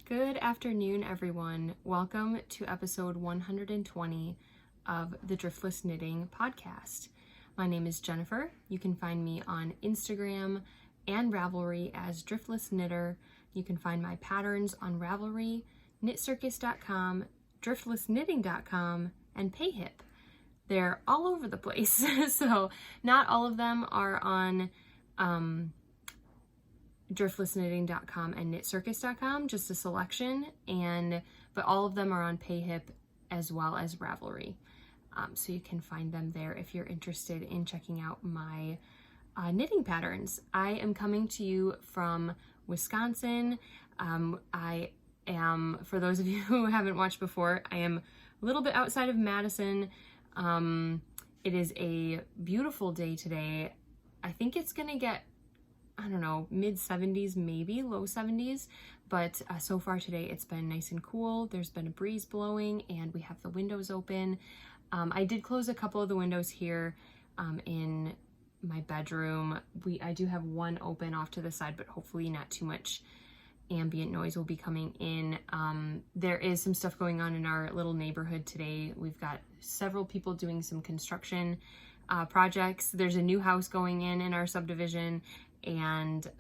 Good afternoon, everyone. Welcome to episode 120 of the Driftless Knitting podcast. My name is Jennifer. You can find me on Instagram and Ravelry as Driftless Knitter. You can find my patterns on Ravelry, knitcircus.com, driftlessknitting.com, and Payhip. They're all over the place. So not all of them are on driftlessknitting.com and knitcircus.com, just a selection, but all of them are on Payhip as well as Ravelry. So you can find them there if you're interested in checking out my knitting patterns. I am coming to you from Wisconsin. I am, for those of you who haven't watched before, I am a little bit outside of Madison. It is a beautiful day today. I think it's gonna get, I don't know, mid 70s, maybe low 70s, but so far today it's been nice and cool. There's been a breeze blowing and we have the windows open. I did close a couple of the windows here in my bedroom. I do have one open off to the side, but hopefully not too much ambient noise will be coming in. There is some stuff going on in our little neighborhood today. We've got several people doing some construction projects. There's a new house going in our subdivision, and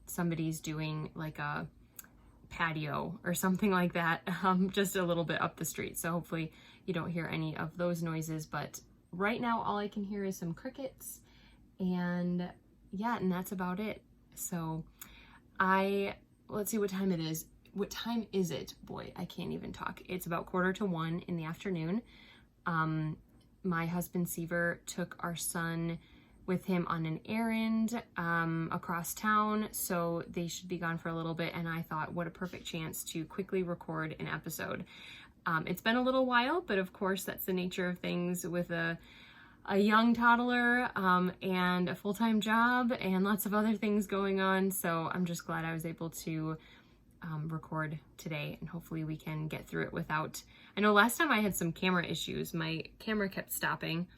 somebody's doing like a patio or something like that, just a little bit up the street. So hopefully you don't hear any of those noises, but right now all I can hear is some crickets, and yeah, and that's about it. So let's see what time it is. What time is it? Boy, I can't even talk. It's about 1:45 in the afternoon. My husband Seaver took our son with him on an errand across town, so they should be gone for a little bit, and I thought what a perfect chance to quickly record an episode. It's been a little while, but of course that's the nature of things with a young toddler and a full-time job and lots of other things going on, so I'm just glad I was able to record today, and hopefully we can get through it without, I know last time I had some camera issues. My camera kept stopping.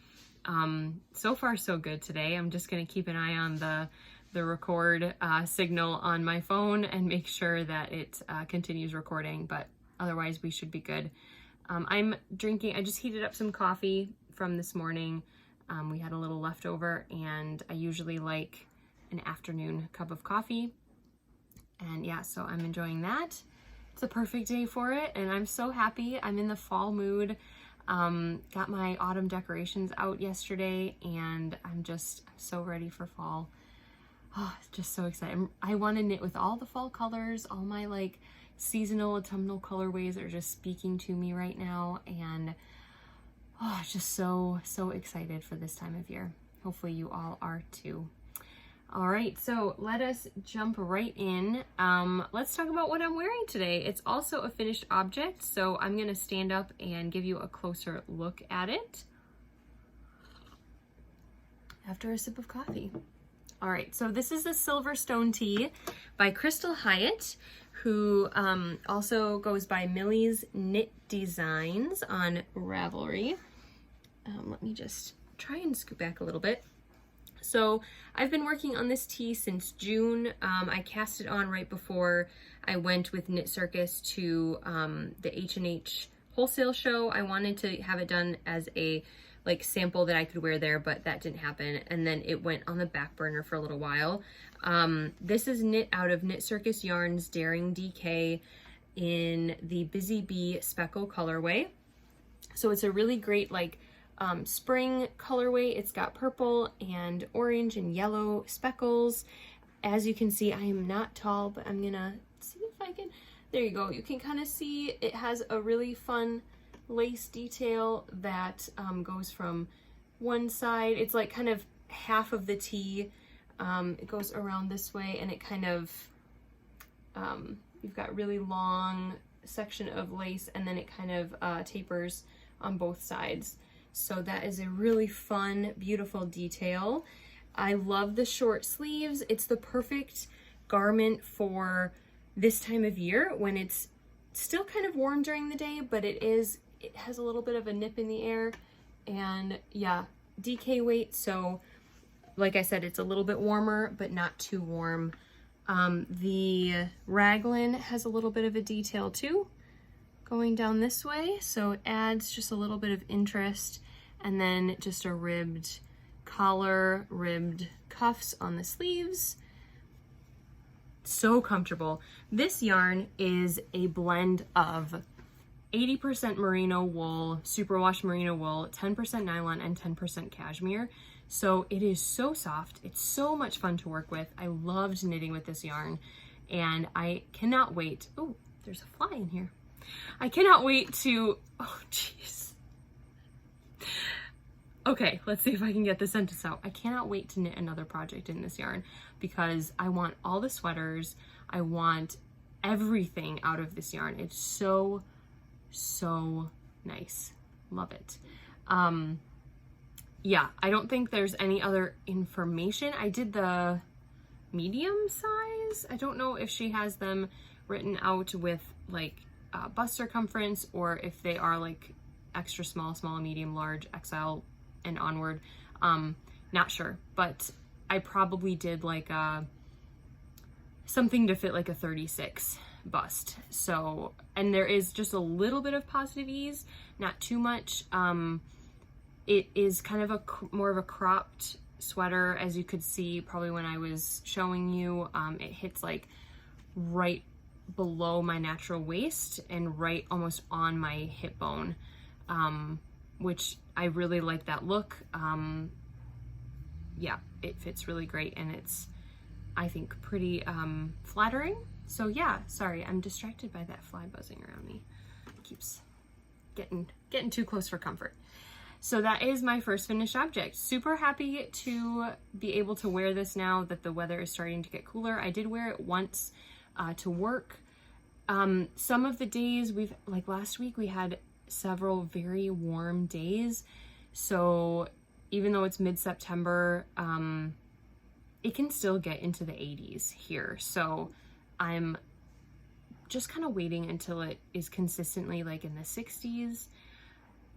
So far so good today. I'm just going to keep an eye on the record signal on my phone and make sure that it continues recording, but otherwise we should be good. I just heated up some coffee from this morning. We had a little leftover, and I usually like an afternoon cup of coffee, and yeah, so I'm enjoying that. It's a perfect day for it, and I'm so happy. I'm in the fall mood. Got my autumn decorations out yesterday, and I'm just so ready for fall. Oh, just so excited. I want to knit with all the fall colors. All my like seasonal autumnal colorways are just speaking to me right now, and just so excited for this time of year. Hopefully you all are too. All right, so let us jump right in. Let's talk about what I'm wearing today. It's also a finished object, so I'm gonna stand up and give you a closer look at it after a sip of coffee. All right, so this is the Silverstone tee by Crystal Hyatt, who also goes by Millie's Knit Designs on Ravelry. Let me just try and scoot back a little bit. So I've been working on this tee since June. I cast it on right before I went with Knit Circus to the H&H wholesale show. I wanted to have it done as a like sample that I could wear there, but that didn't happen. And then it went on the back burner for a little while. This is knit out of Knit Circus Yarns Daring DK in the Busy Bee Speckle colorway. So it's a really great like spring colorway. It's got purple and orange and yellow speckles. As you can see, I am not tall, but I'm gonna see if I can, there you go. You can kind of see it has a really fun lace detail that goes from one side. It's like kind of half of the tee. It goes around this way, and it kind of, you've got really long section of lace, and then it kind of tapers on both sides. So that is a really fun, beautiful detail. I love the short sleeves. It's the perfect garment for this time of year when it's still kind of warm during the day, but it has a little bit of a nip in the air, and yeah, DK weight. So like I said, it's a little bit warmer, but not too warm The raglan has a little bit of a detail too, going down this way, so it adds just a little bit of interest, and then just a ribbed collar, ribbed cuffs on the sleeves. So comfortable. This yarn is a blend of 80% merino wool, superwash merino wool, 10% nylon, and 10% cashmere. So it is so soft. It's so much fun to work with. I loved knitting with this yarn, and I cannot wait. Oh, there's a fly in here. I cannot wait to, oh jeez. Okay, let's see if I can get the sentence out. I cannot wait to knit another project in this yarn because I want all the sweaters. I want everything out of this yarn. It's so, so nice. Love it. Yeah, I don't think there's any other information. I did the medium size. I don't know if she has them written out with like bust circumference, or if they are like extra small, small, medium, large, XL, and onward. Not sure, but I probably did like something to fit like a 36 bust. So, and there is just a little bit of positive ease, not too much. It is kind of more of a cropped sweater, as you could see probably when I was showing you. It hits like right below my natural waist and right almost on my hip bone, which I really like that look. Yeah, it fits really great, and it's, I think, pretty flattering. So yeah, sorry, I'm distracted by that fly buzzing around me. It keeps getting too close for comfort. So that is my first finished object. Super happy to be able to wear this now that the weather is starting to get cooler. I did wear it once to work. Some of the days like last week, we had several very warm days. So even though it's mid-September, it can still get into the 80s here. So I'm just kind of waiting until it is consistently like in the 60s.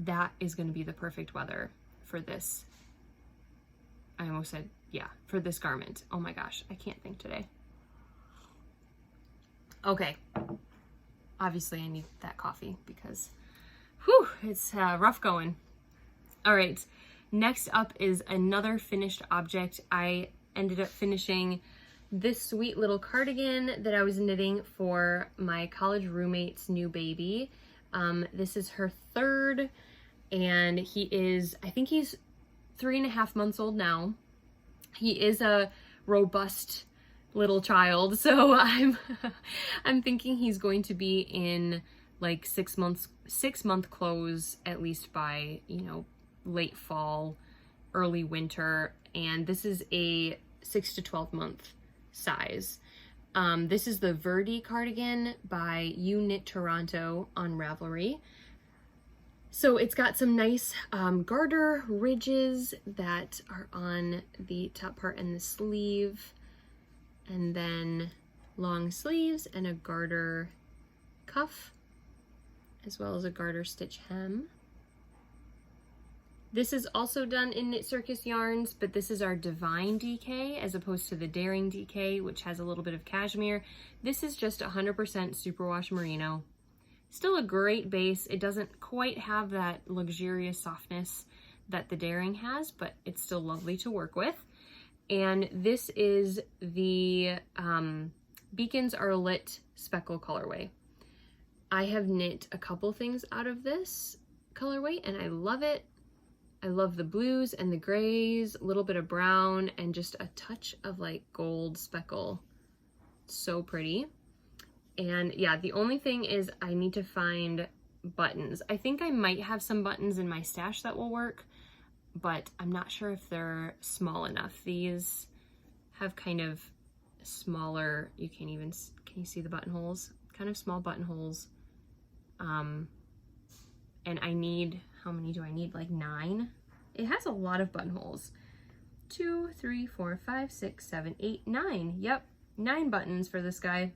That is going to be the perfect weather for this. I almost said, yeah, for this garment. Oh my gosh, I can't think today. Okay. Obviously I need that coffee because, whew, it's rough going. All right, next up is another finished object. I ended up finishing this sweet little cardigan that I was knitting for my college roommate's new baby. This is her third, and he is, I think he's 3.5 months old now. He is a robust little child, so I'm thinking he's going to be in like 6 month clothes at least by, you know, late fall, early winter, and this is a 6 to 12 month size. This is the Verdi cardigan by You Knit Toronto on Ravelry. So it's got some nice garter ridges that are on the top part and the sleeve, and then long sleeves and a garter cuff, as well as a garter stitch hem. This is also done in Knit Circus yarns, but this is our Divine DK as opposed to the Daring DK, which has a little bit of cashmere. This is just 100% superwash merino. Still a great base. It doesn't quite have that luxurious softness that the Daring has, but it's still lovely to work with. And this is the Beacons Are Lit Speckle colorway. I have knit a couple things out of this colorway and I love it. I love the blues and the grays, a little bit of brown, and just a touch of like gold speckle. So pretty. And yeah, the only thing is I need to find buttons. I think I might have some buttons in my stash that will work, but I'm not sure if they're small enough. These have kind of smaller, can you see the buttonholes? Kind of small buttonholes. And I need, how many do I need? Like 9. It has a lot of buttonholes. 2, 3, 4, 5, 6, 7, 8, 9. Yep, 9 buttons for this guy.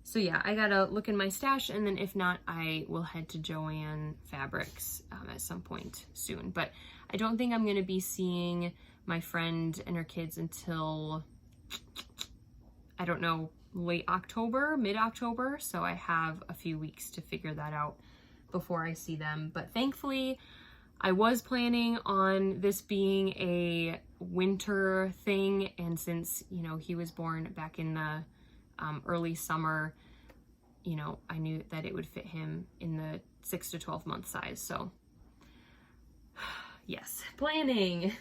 So yeah, I gotta look in my stash, and then if not, I will head to Joann Fabrics at some point soon. But I don't think I'm gonna be seeing my friend and her kids until I don't know, late October, mid-October. So I have a few weeks to figure that out before I see them. But thankfully, I was planning on this being a winter thing. And since, you know, he was born back in the early summer, you know, I knew that it would fit him in the 6 to 12 month size. So yes, planning.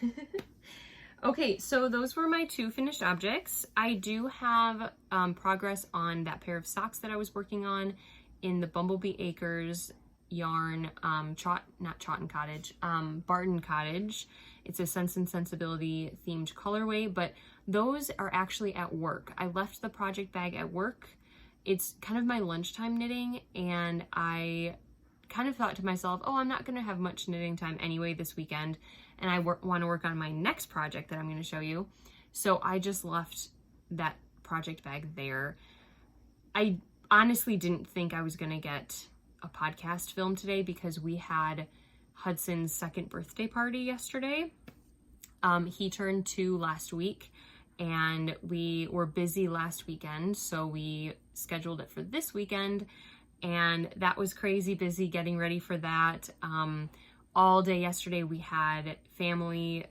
Okay, so those were my 2 finished objects. I do have progress on that pair of socks that I was working on in the Bumblebee Acres yarn, Barton Cottage. It's a Sense and Sensibility themed colorway, but those are actually at work. I left the project bag at work. It's kind of my lunchtime knitting, and I kind of thought to myself, oh, I'm not going to have much knitting time anyway this weekend, and I want to work on my next project that I'm going to show you. So I just left that project bag there. I honestly didn't think I was going to get a podcast filmed today because we had Hudson's 2nd birthday party yesterday. He turned 2 last week, and we were busy last weekend, so we scheduled it for this weekend, and that was crazy busy getting ready for that. All day yesterday we had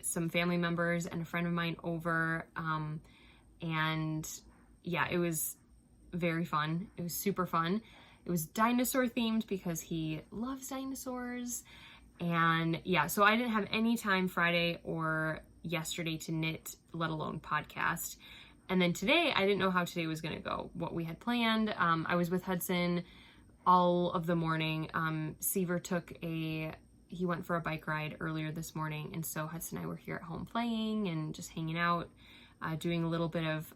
some family members and a friend of mine over, and yeah, it was very fun. It was super fun. It was dinosaur themed because he loves dinosaurs. And yeah, so I didn't have any time Friday or yesterday to knit, let alone podcast. And then today, I didn't know how today was going to go, what we had planned. I was with Hudson all of the morning. Seaver he went for a bike ride earlier this morning. And so Hudson and I were here at home playing and just hanging out, doing a little bit of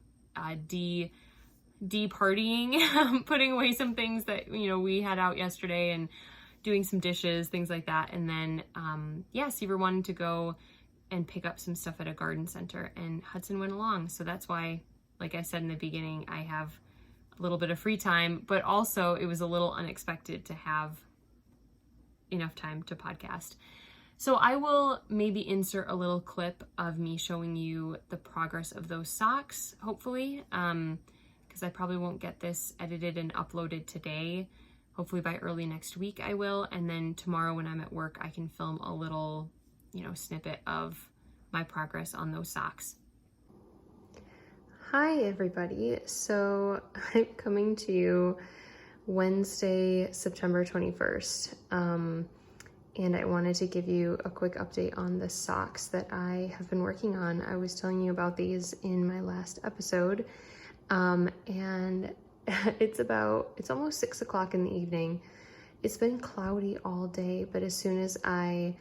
de-partying, putting away some things that, you know, we had out yesterday and doing some dishes, things like that. And then, yeah, Seaver wanted to go and pick up some stuff at a garden center, and Hudson went along. So that's why, like I said in the beginning, I have a little bit of free time, but also it was a little unexpected to have enough time to podcast. So I will maybe insert a little clip of me showing you the progress of those socks, hopefully, because I probably won't get this edited and uploaded today. Hopefully by early next week I will, and then tomorrow when I'm at work I can film a little, you know, snippet of my progress on those socks. Hi everybody, so I'm coming to you Wednesday, September 21st, and I wanted to give you a quick update on the socks that I have been working on. I was telling you about these in my last episode, and it's almost 6 o'clock in the evening. It's been cloudy all day, but as soon as I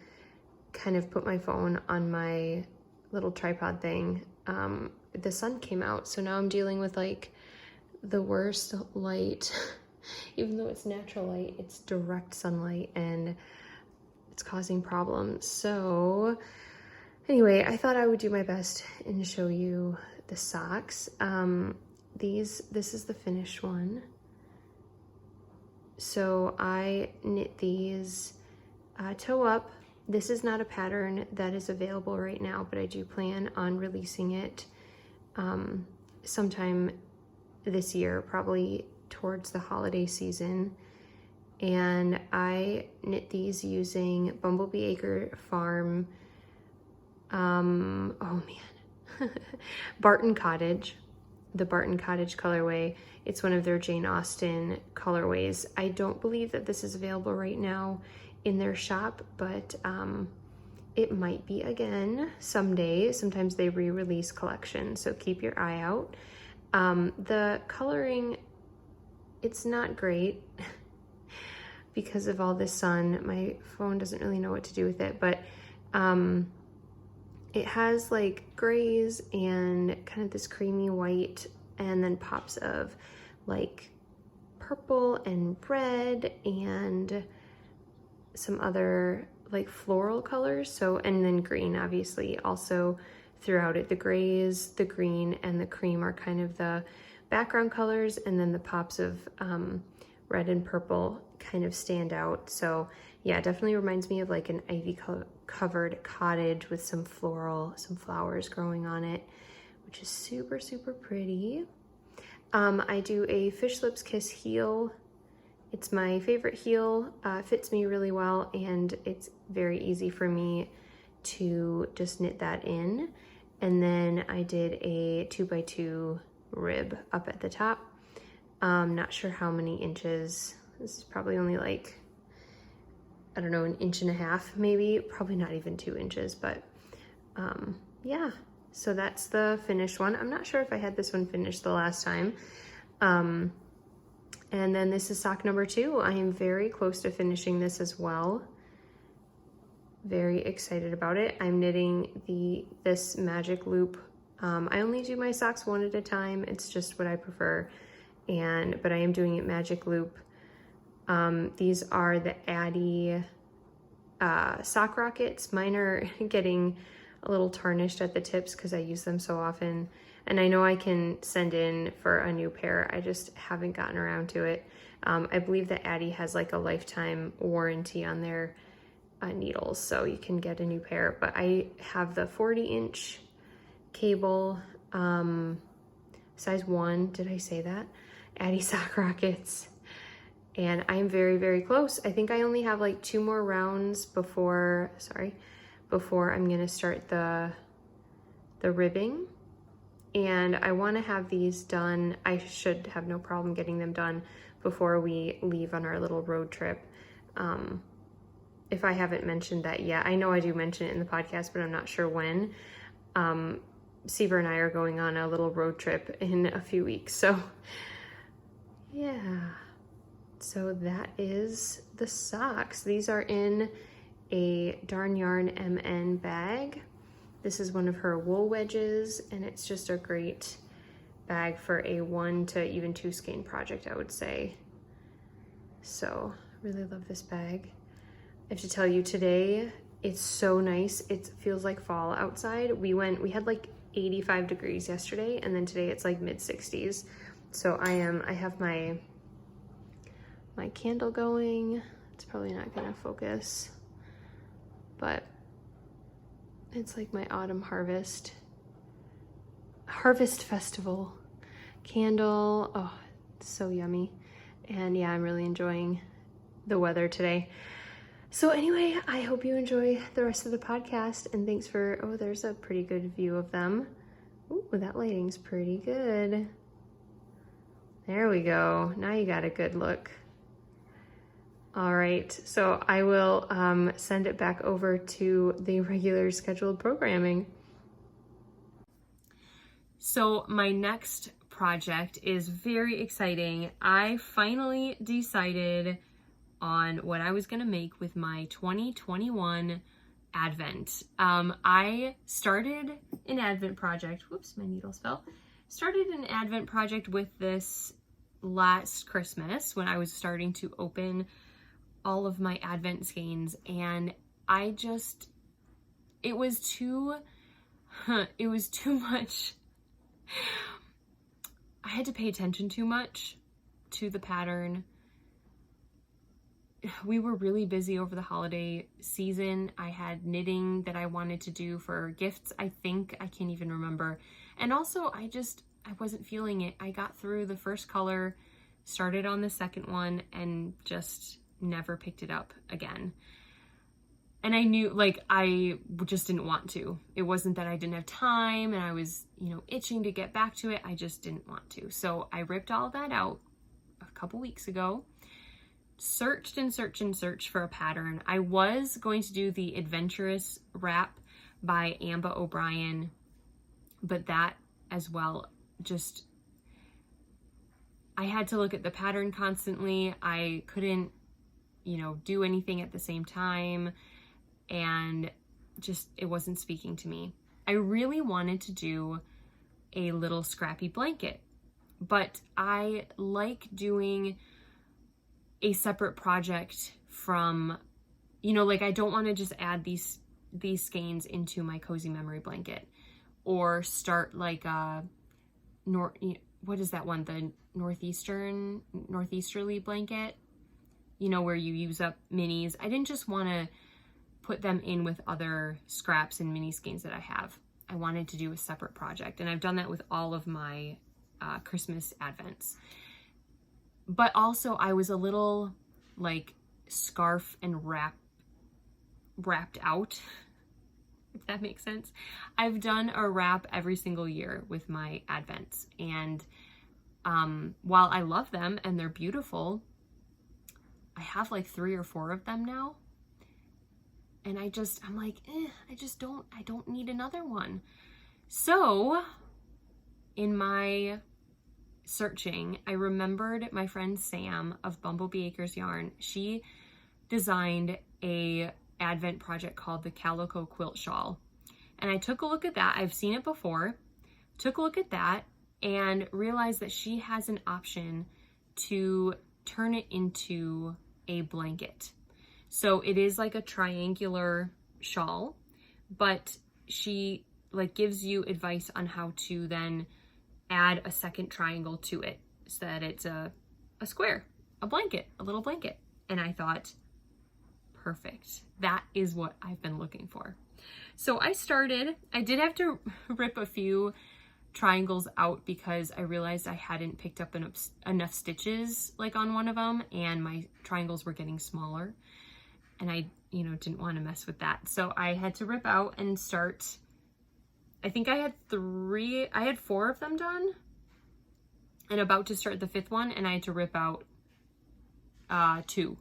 kind of put my phone on my little tripod thing, the sun came out. So now I'm dealing with like the worst light. Even though it's natural light, it's direct sunlight and it's causing problems. So anyway, I thought I would do my best and show you the socks. This is the finished one. So I knit these toe up. This is not a pattern that is available right now, but I do plan on releasing it sometime this year, probably towards the holiday season. And I knit these using Bumblebee Acre Farm, Barton Cottage, the Barton Cottage colorway. It's one of their Jane Austen colorways. I don't believe that this is available right now in their shop, but it might be again someday. Sometimes they re-release collections, so keep your eye out. The coloring, it's not great because of all this sun. My phone doesn't really know what to do with it, but it has like grays and kind of this creamy white, and then pops of like purple and red and some other like floral colors. So, and then green obviously also throughout it. The grays, the green, and the cream are kind of the background colors, and then the pops of red and purple kind of stand out. So yeah, it definitely reminds me of like an ivy covered cottage with some flowers growing on it, which is super, super pretty. I do a Fish Lips Kiss heel. It's my favorite heel, fits me really well, and it's very easy for me to just knit that in. And then I did a 2x2 rib up at the top. Not sure how many inches. This is probably only like, I don't know, 1.5 inches maybe, probably not even 2 inches, but yeah. So that's the finished one. I'm not sure if I had this one finished the last time. And then this is sock number 2. I am very close to finishing this as well. Very excited about it. I'm knitting this magic loop. I only do my socks one at a time. It's just what I prefer. But I am doing it magic loop. These are the Addy sock rockets. Mine are getting a little tarnished at the tips because I use them so often. And I know I can send in for a new pair. I just haven't gotten around to it. I believe that Addy has like a lifetime warranty on their needles, so you can get a new pair. But I have the 40-inch cable, size 1, did I say that? Addy sock rockets. And I'm very, very close. I think I only have like 2 more rounds before I'm gonna start the ribbing. And I want to have these done. I should have no problem getting them done before we leave on our little road trip. If I haven't mentioned that yet, I know I do mention it in the podcast, but I'm not sure when. Seaver and I are going on a little road trip in a few weeks. So yeah, so that is the socks. These are in a Darn Yarn MN bag. This is one of her wool wedges, and it's just a great bag for a 1 to even 2 skein project, I would say. So really love this bag. I have to tell you, today it's so nice. It feels like fall outside. We had like 85 degrees yesterday, and then today it's like mid-60s. So I have my candle going. It's probably not gonna focus, but it's like my autumn harvest festival candle. Oh, it's so yummy. And yeah, I'm really enjoying the weather today. So anyway, I hope you enjoy the rest of the podcast, and thanks for, oh, there's a pretty good view of them. Ooh, that lighting's pretty good. There we go. Now you got a good look. All right, so I will send it back over to the regular scheduled programming. So my next project is very exciting. I finally decided on what I was gonna make with my 2021 Advent. I started an Advent project. Whoops, my needles fell. Started an Advent project with this last Christmas when I was starting to open all of my Advent skeins, and it was too much. I had to pay attention too much to the pattern. We were really busy over the holiday season. I had knitting that I wanted to do for gifts, I think. I can't even remember. And also I wasn't feeling it. I got through the first color, started on the second one, and just never picked it up again. And I knew, like, I just didn't want to. It wasn't that I didn't have time and I was, itching to get back to it. I just didn't want to. So I ripped all that out a couple weeks ago, searched for a pattern. I was going to do the Adventurous Wrap by Amba O'Brien, but that as well, I had to look at the pattern constantly. I couldn't, do anything at the same time, and it wasn't speaking to me. I really wanted to do a little scrappy blanket, but I like doing a separate project from, I don't want to just add these skeins into my cozy memory blanket, or start like what is that one? The northeasterly blanket, where you use up minis. I didn't just want to put them in with other scraps and mini skeins that I have. I wanted to do a separate project. And I've done that with all of my Christmas advents. But also I was a little like scarf and wrapped out, if that makes sense. I've done a wrap every single year with my advents, and while I love them and they're beautiful, I have like 3 or 4 of them now, and I'm like, I don't need another one. So in my searching, I remembered my friend Sam of Bumblebee Acres Yarn. She designed a advent project called the Calico Quilt Shawl, and I took a look at that. I've seen it before, took a look at that, and realized that she has an option to turn it into a blanket. So it is like a triangular shawl, but she like gives you advice on how to then add a second triangle to it so that it's a square, a blanket, a little blanket. And I thought, perfect. That is what I've been looking for. So I did have to rip a few triangles out because I realized I hadn't picked up enough stitches like on one of them, and my triangles were getting smaller, and I didn't want to mess with that. So I had to rip out and start. I think I had 4 of them done and about to start the 5th one, and I had to rip out 2.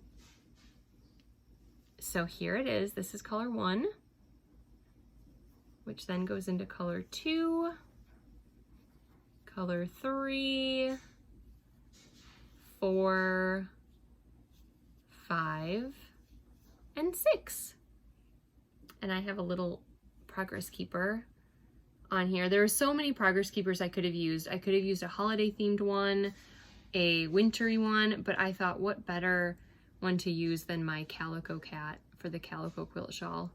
So here it is. This is color 1, which then goes into color 2, color 3, 4, 5, and 6. And I have a little progress keeper on here. There are so many progress keepers I could have used. I could have used a holiday themed one, a wintry one, but I thought what better one to use than my calico cat for the Calico Quilt Shawl.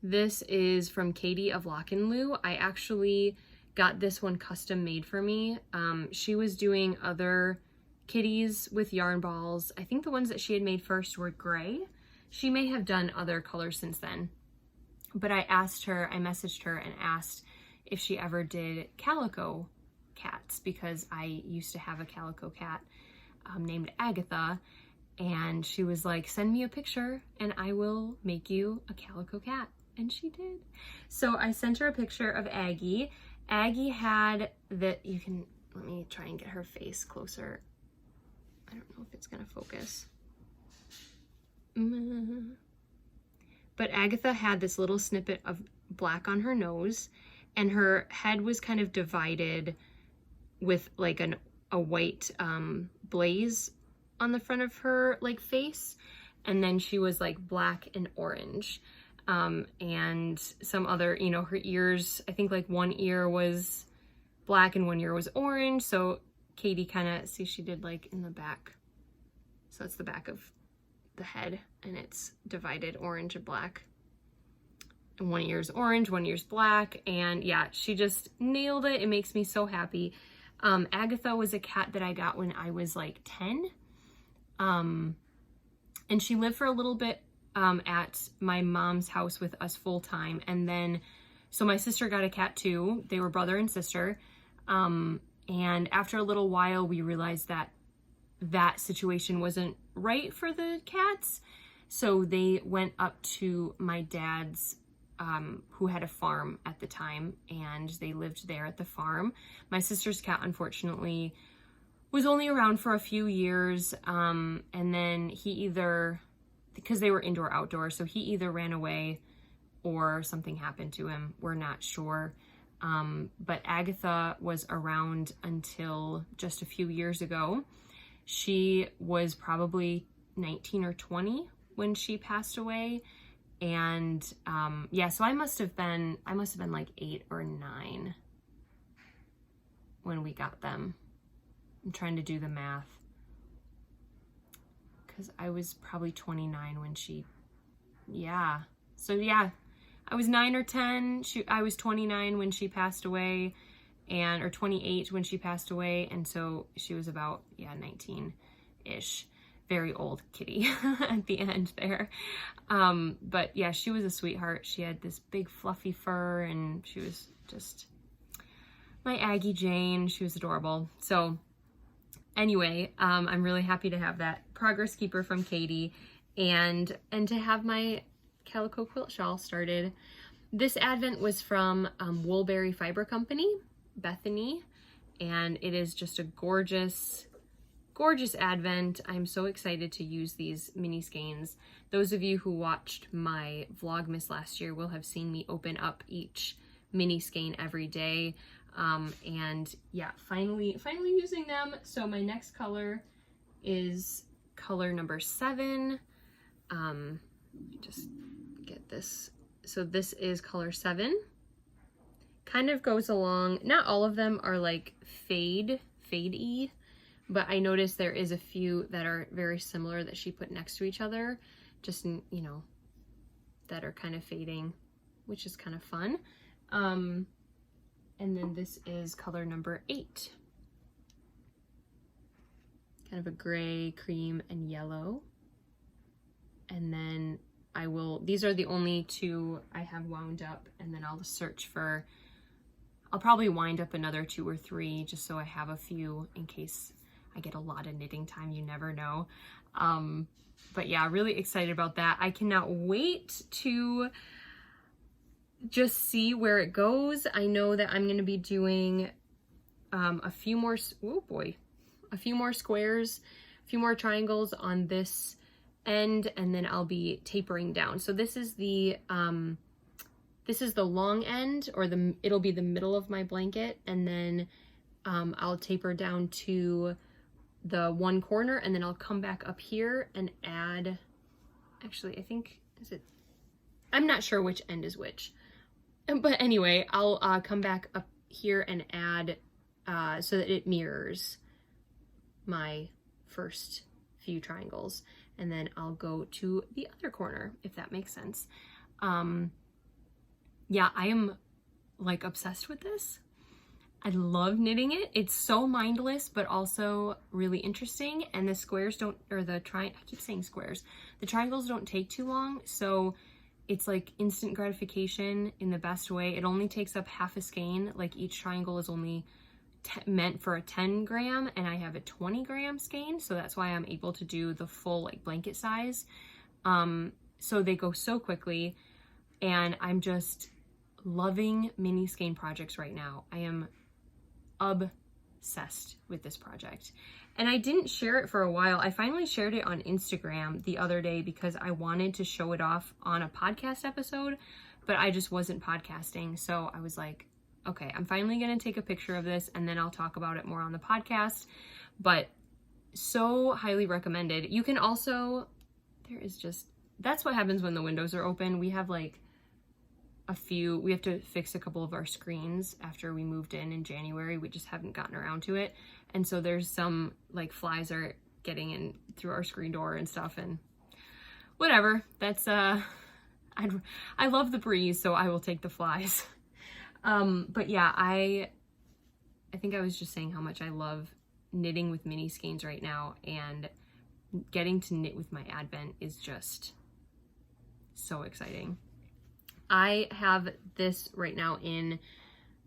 This is from Katie of Lock and Lou. I actually got this one custom made for me. She was doing other kitties with yarn balls. I think the ones that she had made first were gray. She may have done other colors since then, but I messaged her and asked if she ever did calico cats, because I used to have a calico cat named Agatha, and she was like, send me a picture and I will make you a calico cat. And she did. So I sent her a picture of Aggie. Aggie had let me try and get her face closer. I don't know if it's gonna focus. But Agatha had this little snippet of black on her nose, and her head was kind of divided with like a white blaze on the front of her like face, and then she was like black and orange. And some other, her ears, I think like one ear was black and one ear was orange. So Katie she did like in the back. So it's the back of the head, and it's divided orange and black. And one ear's orange, one ear's black. And yeah, she just nailed it. It makes me so happy. Agatha was a cat that I got when I was like 10. And she lived for a little bit at my mom's house with us full time. And then, so my sister got a cat too. They were brother and sister. And after a little while, we realized that that situation wasn't right for the cats. So they went up to my dad's, who had a farm at the time, and they lived there at the farm. My sister's cat, unfortunately, was only around for a few years. And then he either, because they were indoor outdoor, so he either ran away or something happened to him. We're not sure. But Agatha was around until just a few years ago. She was probably 19 or 20 when she passed away. And yeah, so I must have been like 8 or 9 when we got them. I'm trying to do the math, because I was probably 29 when she, yeah. So yeah, I was 9 or 10. I was 29 when she passed away, or 28 when she passed away. And so she was about, 19-ish. very old kitty at the end there. But yeah, she was a sweetheart. She had this big fluffy fur, and she was just my Aggie Jane. She was adorable. So anyway, I'm really happy to have that progress keeper from Katie, and to have my calico quilt shawl started. This advent was from Woolberry Fiber Company, Bethany, and it is just a gorgeous advent. I'm so excited to use these mini skeins. Those of you who watched my Vlogmas last year will have seen me open up each mini skein every day. And yeah, finally using them. So my next color is color number 7. Just get this. So this is color 7. Kind of goes along, not all of them are like fade-y, but I noticed there is a few that are very similar that she put next to each other, just, you know, that are kind of fading, which is kind of fun. And then this is color number 8. Kind of a gray, cream, and yellow. And then these are the only 2 I have wound up, and then I'll search for, I'll probably wind up another 2 or 3 just so I have a few in case I get a lot of knitting time, you never know. But yeah, really excited about that. I cannot wait to just see where it goes. I know that I'm going to be doing a few more squares, a few more triangles on this end, and then I'll be tapering down. So this is the long end, or it'll be the middle of my blanket, and then I'll taper down to the one corner, and then I'll come back up here and add, actually I think, I'm not sure which end is which, but anyway, I'll come back up here and add so that it mirrors my first few triangles, and then I'll go to the other corner, if that makes sense. Yeah, I am like obsessed with this. I love knitting it. It's so mindless, but also really interesting. And the squares don't, or I keep saying squares. The triangles don't take too long. So it's like instant gratification in the best way. It only takes up half a skein. Like each triangle is only meant for a 10 gram, and I have a 20 gram skein. So that's why I'm able to do the full like blanket size. So they go so quickly, and I'm just loving mini skein projects right now. I am obsessed with this project, and I didn't share it for a while. I finally shared it on Instagram the other day because I wanted to show it off on a podcast episode, but I just wasn't podcasting. So I was like, okay, I'm finally going to take a picture of this, and then I'll talk about it more on the podcast. But so highly recommended. You can also, that's what happens when the windows are open. We have like we have to fix a couple of our screens after we moved in January. We just haven't gotten around to it. And so there's some like flies are getting in through our screen door and stuff, and whatever. That's, I love the breeze, so I will take the flies. But yeah, I think I was just saying how much I love knitting with mini skeins right now, and getting to knit with my advent is just so exciting. I have this right now in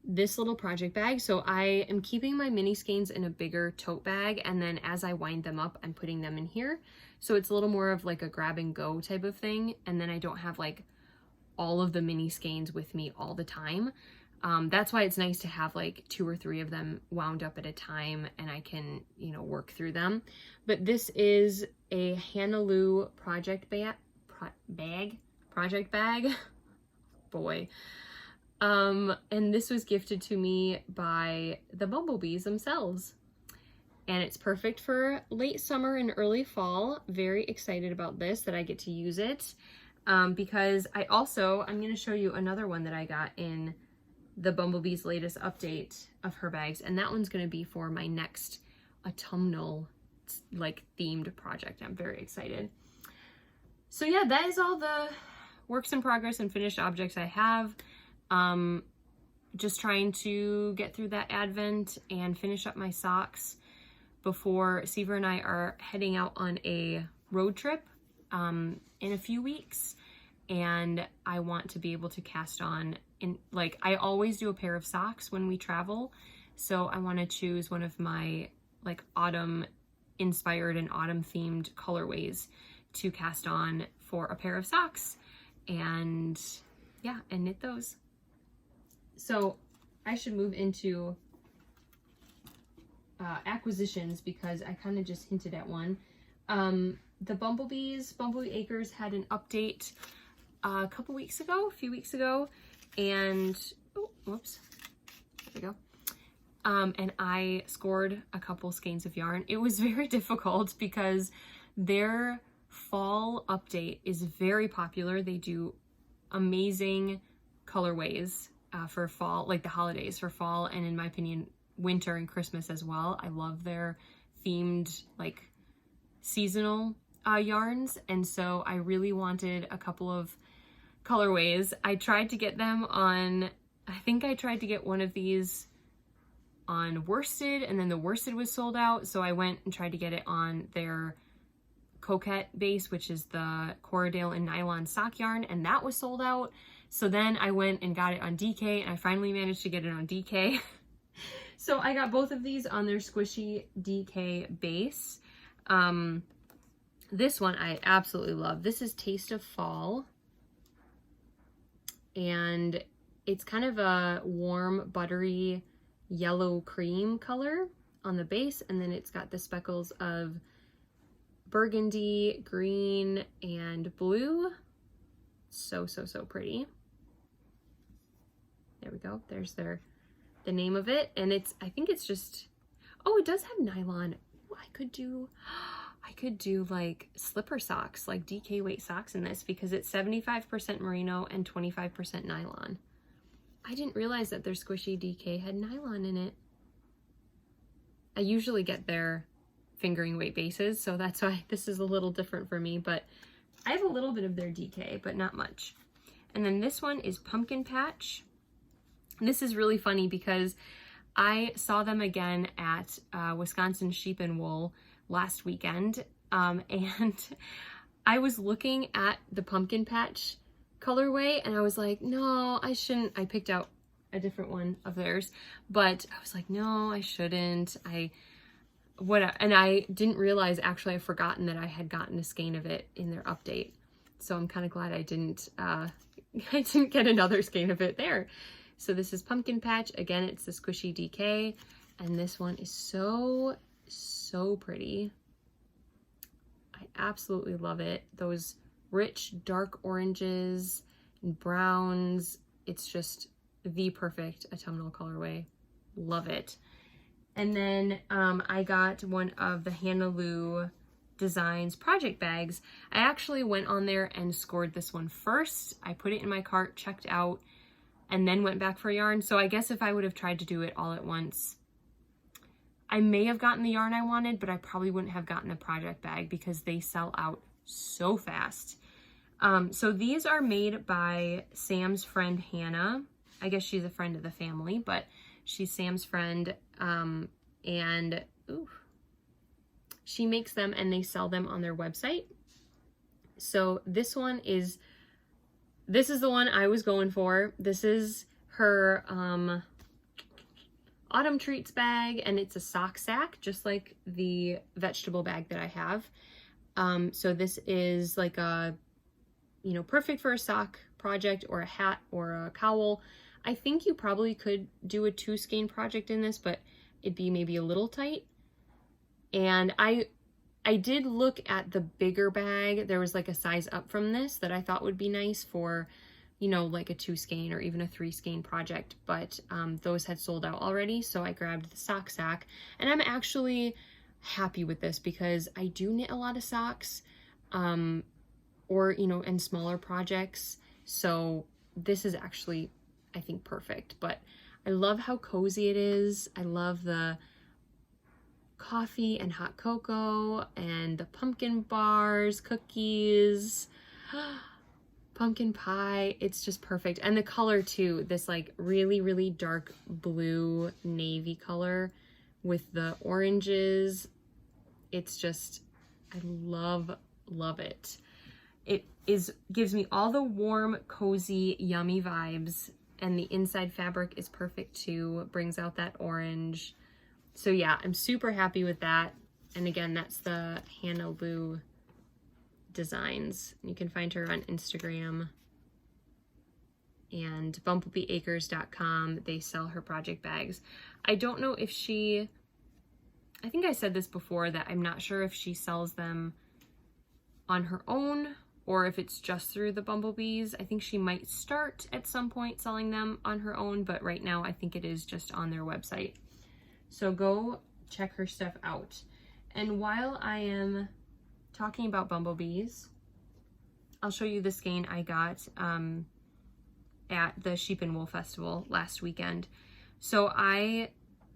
this little project bag. So I am keeping my mini skeins in a bigger tote bag, and then as I wind them up, I'm putting them in here. So it's a little more of like a grab and go type of thing. And then I don't have like all of the mini skeins with me all the time. That's why it's nice to have like 2 or 3 of them wound up at a time, and I can, you know, work through them. But this is a Hannah Lou project bag. Boy. And this was gifted to me by the bumblebees themselves. And it's perfect for late summer and early fall. Very excited about this, that I get to use it. Because I'm going to show you another one that I got in the bumblebees' latest update of her bags. And that one's going to be for my next autumnal like themed project. I'm very excited. So yeah, that is all the works in progress and finished objects I have. Just trying to get through that advent and finish up my socks. before Seaver and I are heading out on a road trip in a few weeks, and I want to be able to cast on, in like, I always do a pair of socks when we travel, so I want to choose one of my like autumn inspired and autumn themed colorways to cast on for a pair of socks, and yeah, and knit those. So I should move into acquisitions, because I kind of just hinted at one. The Bumblebee Acres had an update a few weeks ago, and oh, whoops, there we go. And I scored a couple skeins of yarn. It was very difficult because their fall update is very popular. They do amazing colorways for fall, like the holidays for fall, and in my opinion, winter and Christmas as well. I love their themed, like, seasonal yarns, and so I really wanted a couple of colorways. I tried to get them on, I think I tried to get one of these on worsted, and then the worsted was sold out, so I went and tried to get it on their Coquette base, which is the Corriedale and nylon sock yarn, and that was sold out. So then I went and got it on DK, and I finally managed to get it on DK. So I got both of these on their squishy DK base. This one I absolutely love. This is Taste of Fall, and it's kind of a warm, buttery yellow cream color on the base, and then it's got the speckles of burgundy, green, and blue. So pretty. There we go. There's the name of it, and it's, I think it's just, oh, it does have nylon. Ooh, I could do like slipper socks, like DK weight socks in this, because it's 75% merino and 25% nylon. I didn't realize that their squishy DK had nylon in it. I usually get their fingering weight bases, so that's why this is a little different for me, but I have a little bit of their DK, but not much. And then this one is Pumpkin Patch. And this is really funny because I saw them again at Wisconsin Sheep and Wool last weekend, and I was looking at the Pumpkin Patch colorway, and I was like, no, I shouldn't. I picked out a different one of theirs, but I was like, no, I shouldn't. And I didn't realize, actually, I've forgotten that I had gotten a skein of it in their update. So I'm kind of glad I didn't get another skein of it there. So this is Pumpkin Patch. Again, it's the squishy DK, and this one is so pretty. I absolutely love it. Those rich dark oranges and browns. It's just the perfect autumnal colorway. Love it. And then I got one of the Hannah Lou Designs project bags. I actually went on there and scored this one first. I put it in my cart, checked out, and then went back for yarn. So I guess if I would have tried to do it all at once, I may have gotten the yarn I wanted, but I probably wouldn't have gotten a project bag because they sell out so fast. So these are made by Sam's friend Hannah. I guess she's a friend of the family, but she's Sam's friend, and ooh, she makes them and they sell them on their website. So this is the one I was going for. This is her autumn treats bag, and it's a sock sack, just like the vegetable bag that I have. So this is like a, perfect for a sock project or a hat or a cowl. I think you probably could do a 2 skein project in this, but it'd be maybe a little tight. And I did look at the bigger bag. There was like a size up from this that I thought would be nice for, like a 2 skein or even a 3 skein project, but those had sold out already. So I grabbed the sock sack, and I'm actually happy with this because I do knit a lot of socks, or, and smaller projects. So this is actually, I think, perfect. But I love how cozy it is. I love the coffee and hot cocoa and the pumpkin bars, cookies, pumpkin pie. It's just perfect. And the color too, this like really dark blue navy color. with the oranges. It's just, I love it. It gives me all the warm, cozy, yummy vibes, and the inside fabric is perfect too. Brings out that orange. So yeah, I'm super happy with that. And again, that's the Hannah Lou Designs. You can find her on Instagram and bumblebeeacres.com. They sell her project bags. I don't know if she, I think I said this before, that I'm not sure if she sells them on her own or if it's just through the Bumblebees. I think she might start at some point selling them on her own, but right now I think it is just on their website. So go check her stuff out. And while I am talking about Bumblebees, I'll show you the skein I got at the Sheep and Wool Festival last weekend. So I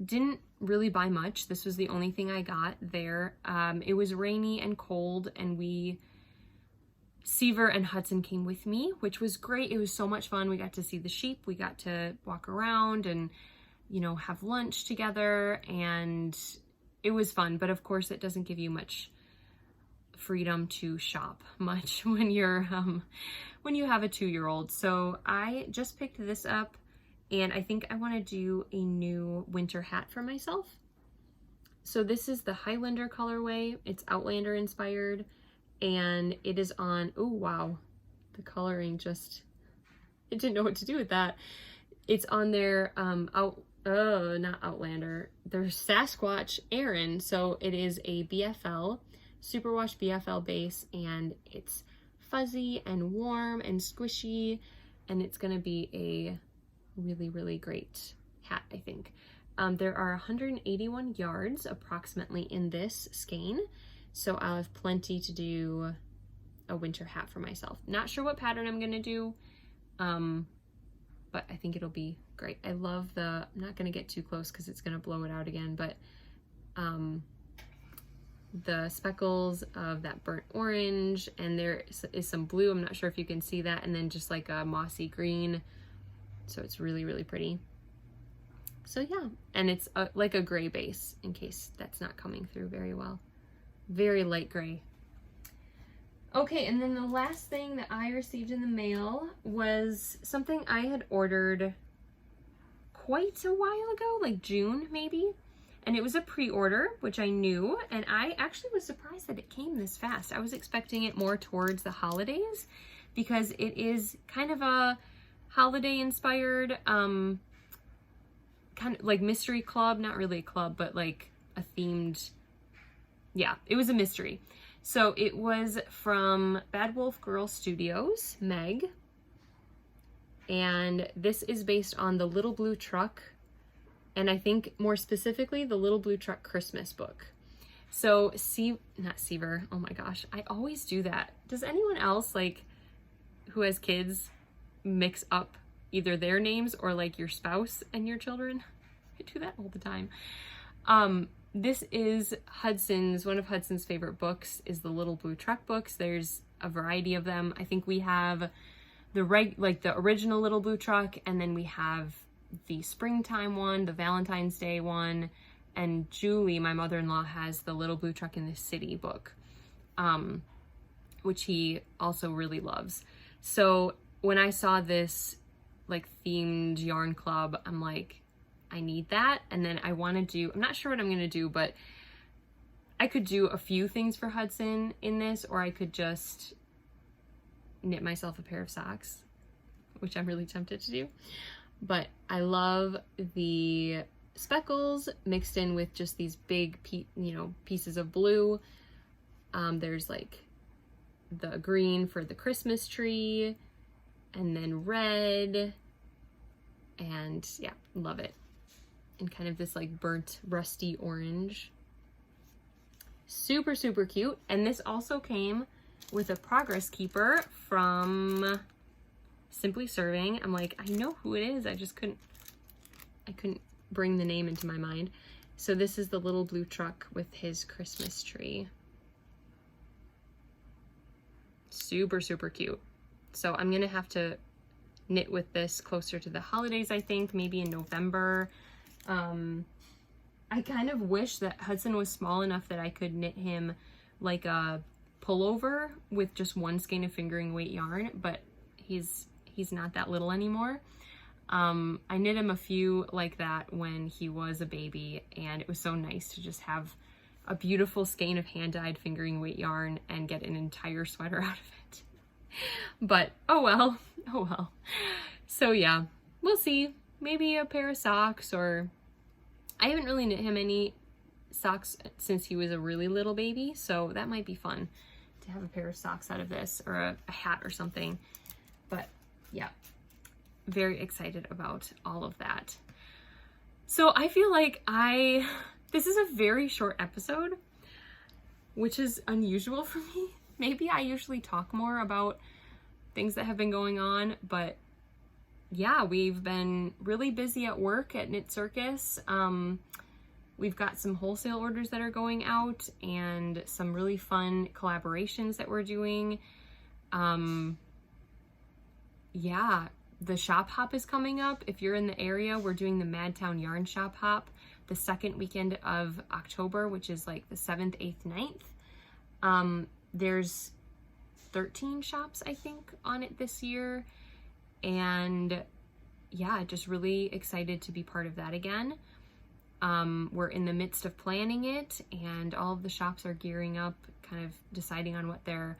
didn't really buy much. This was the only thing I got there. It was rainy and cold, and Seaver and Hudson came with me, which was great. It was so much fun. We got to see the sheep. We got to walk around and, you know, have lunch together, and it was fun. But of course, it doesn't give you much freedom to shop much when you're when you have a 2-year-old. So I just picked this up, and I think I want to do a new winter hat for myself. So this is the Highlander colorway. It's Outlander inspired, and it is on, oh wow, the coloring just, I didn't know what to do with that. It's on their not Outlander, their Sasquatch Aran. So it is a BFL, superwash BFL base, and it's fuzzy and warm and squishy, and it's gonna be a really, really great hat, I think. There are 181 yards approximately in this skein, so I'll have plenty to do a winter hat for myself. Not sure what pattern I'm gonna do, but I think it'll be great. I love I'm not gonna get too close because it's gonna blow it out again, but the speckles of that burnt orange, and there is some blue, I'm not sure if you can see that, and then just like a mossy green. So it's really, really pretty. So yeah, and it's like a gray base, in case that's not coming through very well. Very light gray. Okay, and then the last thing that I received in the mail was something I had ordered quite a while ago, like June maybe. And it was a pre-order, which I knew, and I actually was surprised that it came this fast. I was expecting it more towards the holidays, because it is kind of a holiday inspired, kind of like mystery club, not really a club, but like a themed, yeah, it was a mystery. So it was from Bad Wolf Girl Studios, Meg, and this is based on the Little Blue Truck, and I think more specifically the Little Blue Truck Christmas book. So not Seaver, oh my gosh, I always do that. Does anyone else, like, who has kids, mix up either their names or like your spouse and your children? I do that all the time. This is one of Hudson's favorite books is the Little Blue Truck books. There's a variety of them. I think we have the original Little Blue Truck, and then we have the springtime one, the Valentine's Day one, and Julie, my mother-in-law, has the Little Blue Truck in the City book, which he also really loves. So when I saw this like themed yarn club, I'm like, I need that. And then I want to do, I'm not sure what I'm going to do, but I could do a few things for Hudson in this, or I could just knit myself a pair of socks, which I'm really tempted to do. But I love the speckles mixed in with just these big, pieces of blue. There's like the green for the Christmas tree, and then red, and yeah, love it. And kind of this like burnt, rusty orange. Super, super cute. And this also came with a progress keeper from Simply Serving. I'm like, I know who it is. I couldn't bring the name into my mind. So this is the Little Blue Truck with his Christmas tree. Super, super cute. So I'm gonna have to knit with this closer to the holidays, I think, maybe in November. I kind of wish that Hudson was small enough that I could knit him like a pullover with just one skein of fingering weight yarn, but he's not that little anymore. I knit him a few like that when he was a baby, and it was so nice to just have a beautiful skein of hand-dyed fingering weight yarn and get an entire sweater out of it. But oh well, oh well. So yeah, we'll see. Maybe a pair of socks, or I haven't really knit him any socks since he was a really little baby, so that might be fun to have a pair of socks out of this, or a hat or something. But yeah, very excited about all of that. So I feel like this is a very short episode, which is unusual for me. Maybe I usually talk more about things that have been going on, but yeah, we've been really busy at work at Knit Circus. We've got some wholesale orders that are going out and some really fun collaborations that we're doing. Yeah, the shop hop is coming up. If you're in the area, we're doing the Madtown Yarn Shop Hop the second weekend of October, which is like the 7th, 8th, 9th. There's 13 shops, I think, on it this year. And yeah, just really excited to be part of that again. We're in the midst of planning it, and all of the shops are gearing up, kind of deciding on what their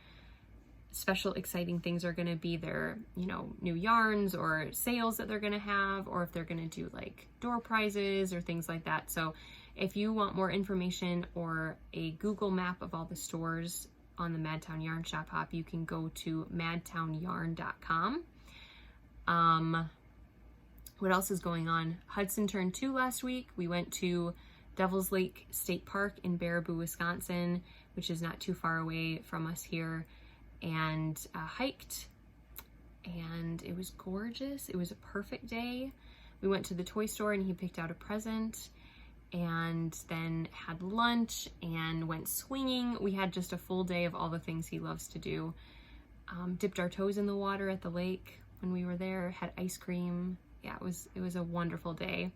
special exciting things are going to be, their, you know, new yarns or sales that they're going to have, or if they're going to do like door prizes or things like that. So if you want more information or a Google map of all the stores on the Madtown Yarn Shop Hop, you can go to madtownyarn.com. What else is going on? Hudson turned 2 last week. We went to Devil's Lake State Park in Baraboo, Wisconsin, which is not too far away from us here, and hiked, and it was gorgeous. It was a perfect day. We went to the toy store and he picked out a present, and then had lunch and went swinging. We had just a full day of all the things he loves to do. Dipped our toes in the water at the lake when we were there, had ice cream. Yeah, it was a wonderful day.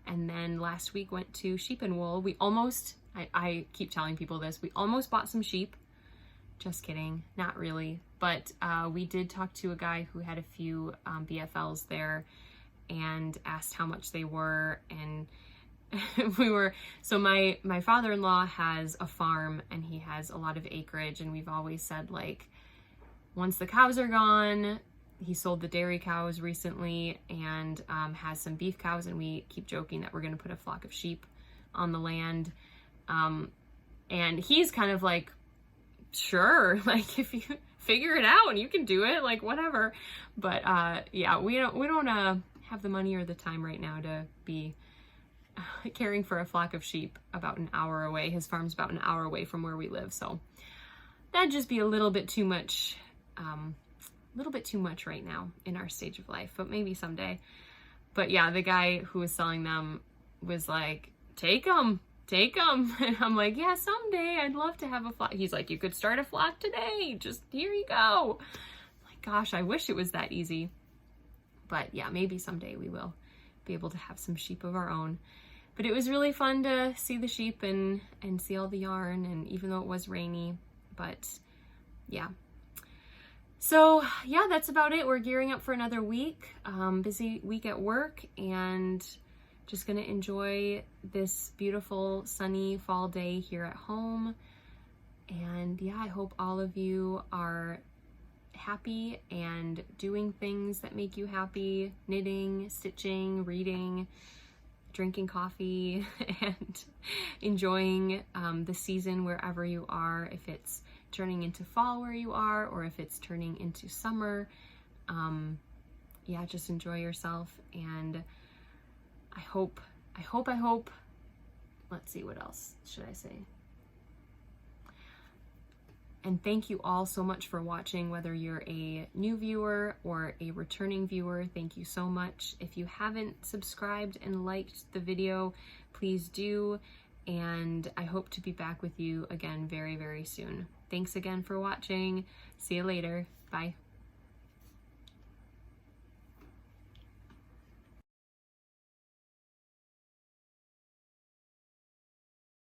And then last week went to Sheep and Wool. We almost, I keep telling people this, we almost bought some sheep. Just kidding, not really. But we did talk to a guy who had a few BFLs there and asked how much they were. And so my father-in-law has a farm and he has a lot of acreage, and we've always said, like, once the cows are gone, he sold the dairy cows recently and has some beef cows, and we keep joking that we're going to put a flock of sheep on the land. And he's kind of like, sure, like, if you figure it out and you can do it, like, whatever. But yeah, we don't have the money or the time right now to be caring for a flock of sheep about an hour away. His farm's about an hour away from where we live, so that'd just be a little bit too much. Right now in our stage of life, but maybe someday. But yeah, the guy who was selling them was like, take them. And I'm like, yeah, someday I'd love to have a flock. He's like, you could start a flock today. Just here you go. I'm like, gosh, I wish it was that easy. But yeah, maybe someday we will be able to have some sheep of our own. But it was really fun to see the sheep and see all the yarn, and even though it was rainy, but yeah. So yeah, that's about it. We're gearing up for another week, busy week at work, and just gonna enjoy this beautiful sunny fall day here at home. And yeah, I hope all of you are happy and doing things that make you happy, knitting, stitching, reading, drinking coffee, and enjoying the season wherever you are. If it's turning into fall where you are, or if it's turning into summer, yeah, just enjoy yourself. And I hope, let's see, what else should I say? And thank you all so much for watching, whether you're a new viewer or a returning viewer. Thank you so much. If you haven't subscribed and liked the video, please do. And I hope to be back with you again very, very soon. Thanks again for watching. See you later. Bye.